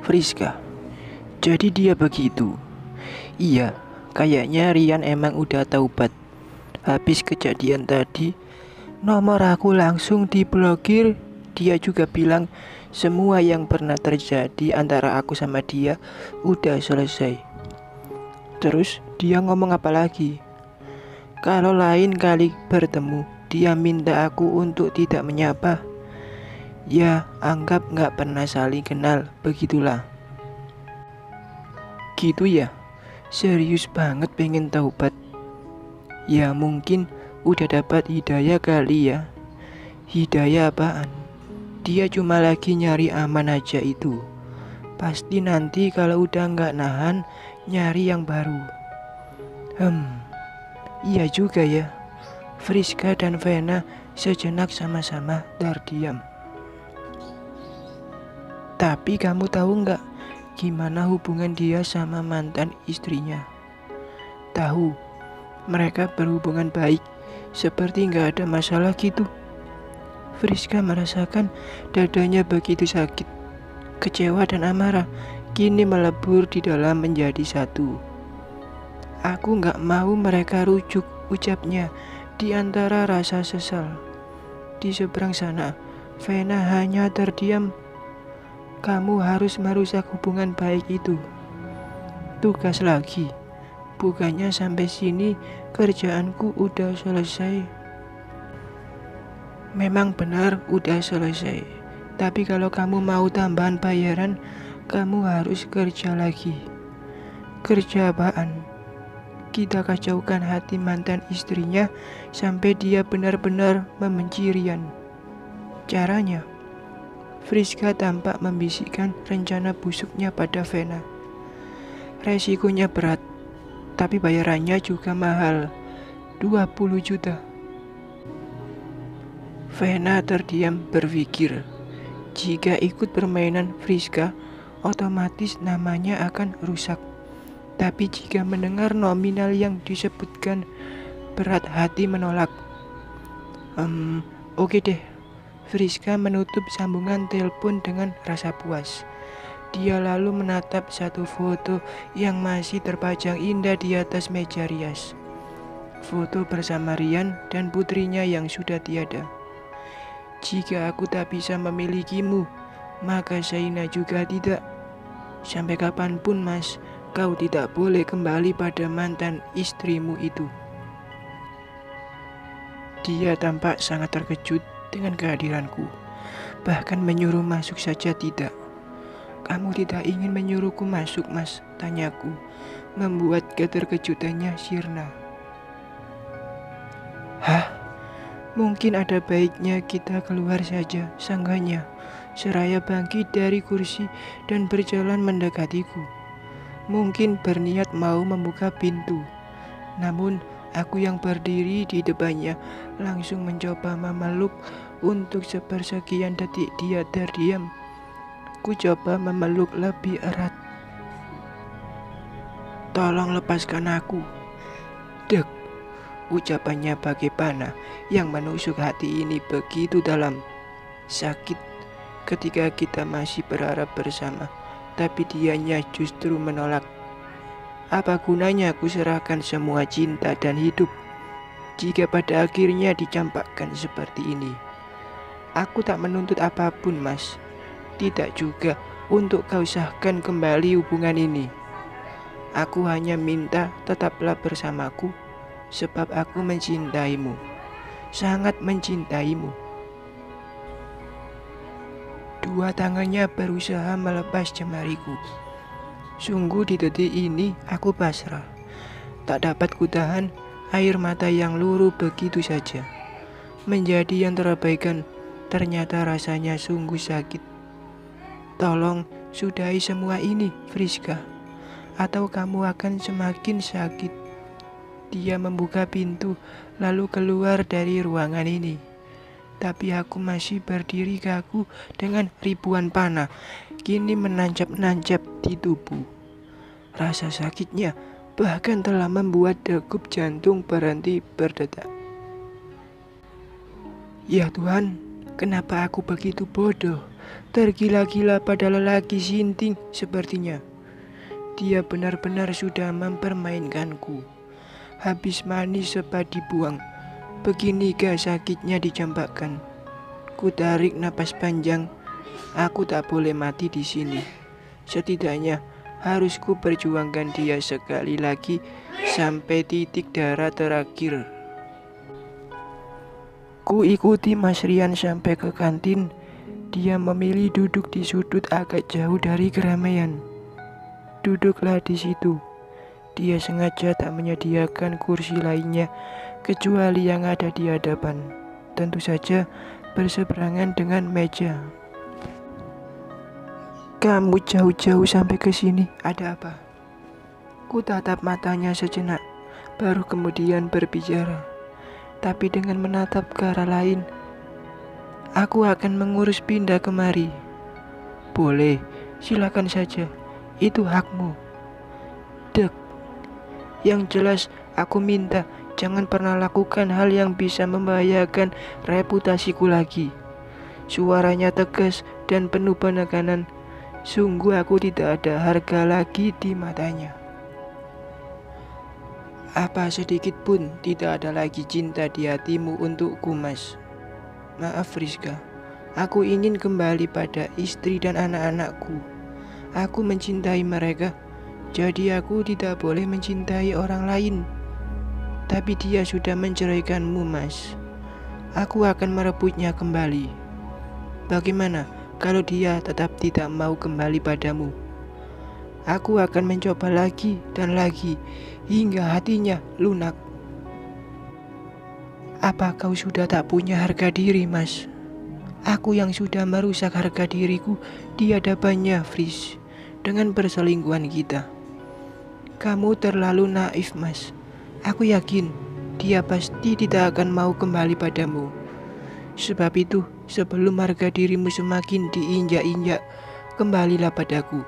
Friska, jadi dia begitu. Iya, kayaknya Rian emang udah taubat. Habis kejadian tadi, nomor aku langsung diblokir. Dia juga bilang semua yang pernah terjadi antara aku sama dia udah selesai. Terus dia ngomong apa lagi? Kalau lain kali bertemu, dia minta aku untuk tidak menyapa. Ya, anggap gak pernah saling kenal, begitulah. Gitu ya? Serius banget pengen taubat? Ya mungkin udah dapat hidayah kali ya. Hidayah apaan? Dia cuma lagi nyari aman aja itu. Pasti nanti kalau udah gak nahan, nyari yang baru. Iya juga ya. Friska dan Vena sejenak sama-sama terdiam. Tapi kamu tahu nggak gimana hubungan dia sama mantan istrinya? Tahu, mereka berhubungan baik, seperti nggak ada masalah gitu. Friska merasakan dadanya begitu sakit, kecewa dan amarah, kini melebur di dalam menjadi satu. Aku nggak mau mereka rujuk, ucapnya di antara rasa sesal. Di seberang sana, Vena hanya terdiam. Kamu harus merusak hubungan baik itu. Tugas lagi. Bukannya sampai sini kerjaanku udah selesai. Memang benar udah selesai. Tapi kalau kamu mau tambahan bayaran, kamu harus kerja lagi. Kerja apaan? Kita kacaukan hati mantan istrinya sampai dia benar-benar membenci Rian. Caranya? Friska tampak membisikkan rencana busuknya pada Vena. Resikonya berat, tapi bayarannya juga mahal, 20 juta. Vena terdiam berpikir, jika ikut permainan Friska, otomatis namanya akan rusak. Tapi jika mendengar nominal yang disebutkan, berat hati menolak. Oke deh. Friska menutup sambungan telepon dengan rasa puas. Dia lalu menatap satu foto yang masih terpajang indah di atas meja rias. Foto bersama Rian dan putrinya yang sudah tiada. Jika aku tak bisa memilikimu, maka Zaina juga tidak. Sampai kapanpun mas, kau tidak boleh kembali pada mantan istrimu itu. Dia tampak sangat terkejut dengan kehadiranku, bahkan menyuruh masuk saja tidak. Kamu tidak ingin menyuruhku masuk mas, tanyaku, membuat keterkejutannya sirna. Hah? Mungkin ada baiknya kita keluar saja, sanggahnya, seraya bangkit dari kursi dan berjalan mendekatiku. Mungkin berniat mau membuka pintu, namun aku yang berdiri di depannya langsung mencoba memeluk. Untuk sepersekian detik dia terdiam. Ku coba memeluk lebih erat. Tolong lepaskan aku. Dek, ucapannya bagai panah yang menusuk hati ini begitu dalam. Sakit ketika kita masih berharap bersama, tapi dianya justru menolak. Apa gunanya aku serahkan semua cinta dan hidup jika pada akhirnya dicampakkan seperti ini? Aku tak menuntut apapun mas, tidak juga untuk kau sahkan kembali hubungan ini. Aku hanya minta tetaplah bersamaku, sebab aku mencintaimu, sangat mencintaimu. Dua tangannya berusaha melepas jemariku. Sungguh di detik ini aku pasrah. Tak dapat kutahan air mata yang luruh begitu saja. Menjadi yang terabaikan. Ternyata rasanya sungguh sakit. Tolong sudahi semua ini, Friska, atau kamu akan semakin sakit. Dia membuka pintu lalu keluar dari ruangan ini. Tapi aku masih berdiri kaku dengan ribuan panah kini menancap-nancap di tubuh. Rasa sakitnya bahkan telah membuat degup jantung berhenti berdetak. Ya Tuhan, kenapa aku begitu bodoh? tergila-gila pada lelaki sinting sepertinya. Dia benar-benar sudah mempermainkanku. Habis manis sempat dibuang, beginikah sakitnya dicampakkan. Ku tarik napas panjang. Aku tak boleh mati di sini. Setidaknya harus ku perjuangkan dia sekali lagi sampai titik darah terakhir. Ku ikuti Mas Rian sampai ke kantin. Dia memilih duduk di sudut agak jauh dari keramaian. Duduklah di situ. Dia sengaja tak menyediakan kursi lainnya kecuali yang ada di hadapan. Tentu saja berseberangan dengan meja. Kamu jauh-jauh sampai ke sini, ada apa? Ku tatap matanya sejenak, baru kemudian berbicara. Tapi dengan menatap ke arah lain. Aku akan mengurus pindah kemari. Boleh, silakan saja. Itu hakmu. Dek. Yang jelas aku minta jangan pernah lakukan hal yang bisa membahayakan reputasiku lagi. Suaranya tegas dan penuh penekanan. Sungguh aku tidak ada harga lagi di matanya. Apa sedikit pun tidak ada lagi cinta di hatimu untukku, Mas. Maaf Rizka, aku ingin kembali pada istri dan anak-anakku. Aku mencintai mereka, jadi aku tidak boleh mencintai orang lain. Tapi dia sudah menceraikanmu, Mas. Aku akan merebutnya kembali. Bagaimana kalau dia tetap tidak mau kembali padamu? Aku akan mencoba lagi dan lagi hingga hatinya lunak. Apa kau sudah tak punya harga diri, Mas? Aku yang sudah merusak harga diriku di hadapannya, Fris, dengan perselingkuhan kita. Kamu terlalu naif, Mas. Aku yakin dia pasti tidak akan mau kembali padamu. Sebab itu, sebelum harga dirimu semakin diinjak-injak, kembalilah padaku.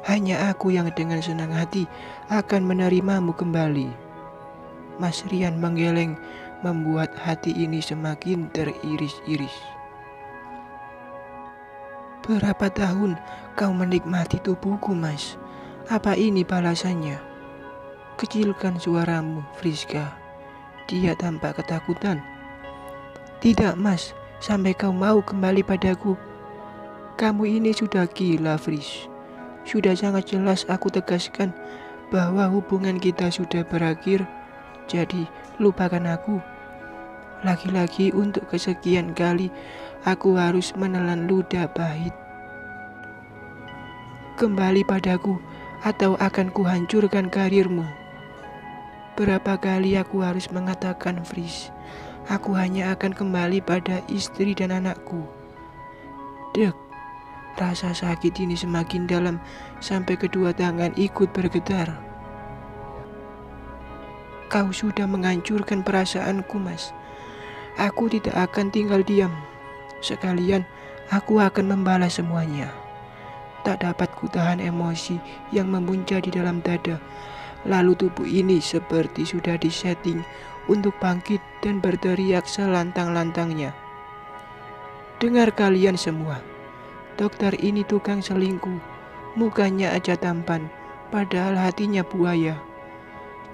Hanya aku yang dengan senang hati akan menerimamu kembali. Mas Rian menggeleng, membuat hati ini semakin teriris-iris. Berapa tahun kau menikmati tubuhku, Mas? Apa ini balasannya? Kecilkan suaramu, Friska. Dia tampak ketakutan. Tidak, Mas, sampai kau mau kembali padaku. Kamu ini sudah gila, Fris. Sudah sangat jelas aku tegaskan bahwa hubungan kita sudah berakhir. Jadi, lupakan aku. Lagi-lagi untuk kesekian kali aku harus menelan ludah pahit. Kembali padaku atau akan kuhancurkan karirmu. Berapa kali aku harus mengatakan, Fris, aku hanya akan kembali pada istri dan anakku. Dek, rasa sakit ini semakin dalam sampai kedua tangan ikut bergetar. Kau sudah menghancurkan perasaanku, Mas. Aku tidak akan tinggal diam. Sekalian aku akan membalas semuanya. Tak dapat kutahan emosi yang memuncak di dalam dada. Lalu tubuh ini seperti sudah disetting untuk bangkit dan berteriak selantang-lantangnya. Dengar kalian semua. Dokter ini tukang selingkuh. Mukanya aja tampan, padahal hatinya buaya.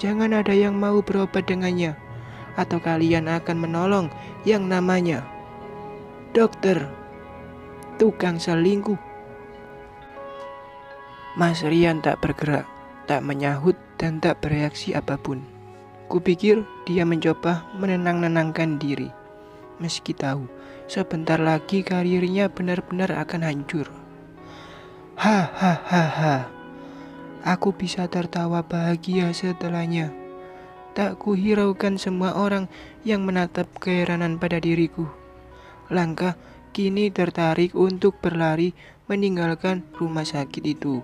Jangan ada yang mau berobat dengannya, atau kalian akan menolong yang namanya dokter tukang selingkuh. Mas Rian tak bergerak, tak menyahut dan tak bereaksi apapun. Kupikir dia mencoba menenang-nenangkan diri, meski tahu sebentar lagi karirnya benar-benar akan hancur. Hahaha. Aku bisa tertawa bahagia setelahnya. Tak kuhiraukan semua orang yang menatap keheranan pada diriku. Langkah kini tertarik untuk berlari meninggalkan rumah sakit itu.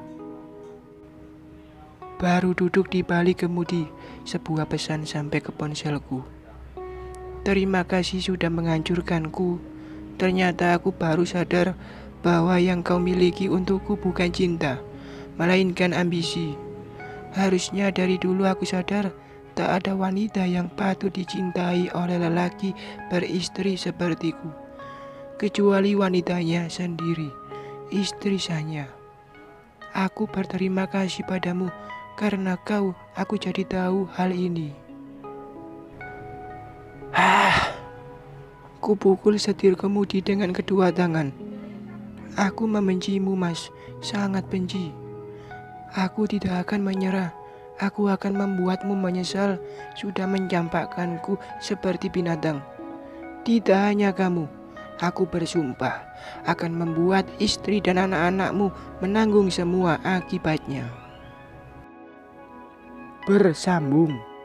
Baru duduk di balik kemudi, sebuah pesan sampai ke ponselku. Terima kasih sudah menghancurkanku. Ternyata aku baru sadar bahwa yang kau miliki untukku bukan cinta, melainkan ambisi. Harusnya dari dulu aku sadar tak ada wanita yang patut dicintai oleh lelaki beristri sepertiku. kecuali wanitanya sendiri, istri saya. Aku berterima kasih padamu karena aku jadi tahu hal ini. Kupukul setir kemudi dengan kedua tangan. Aku membencimu, Mas, sangat benci. Aku tidak akan menyerah. Aku akan membuatmu menyesal sudah mencampakkanku seperti binatang. Tidak hanya kamu, aku bersumpah akan membuat istri dan anak-anakmu menanggung semua akibatnya. Bersambung.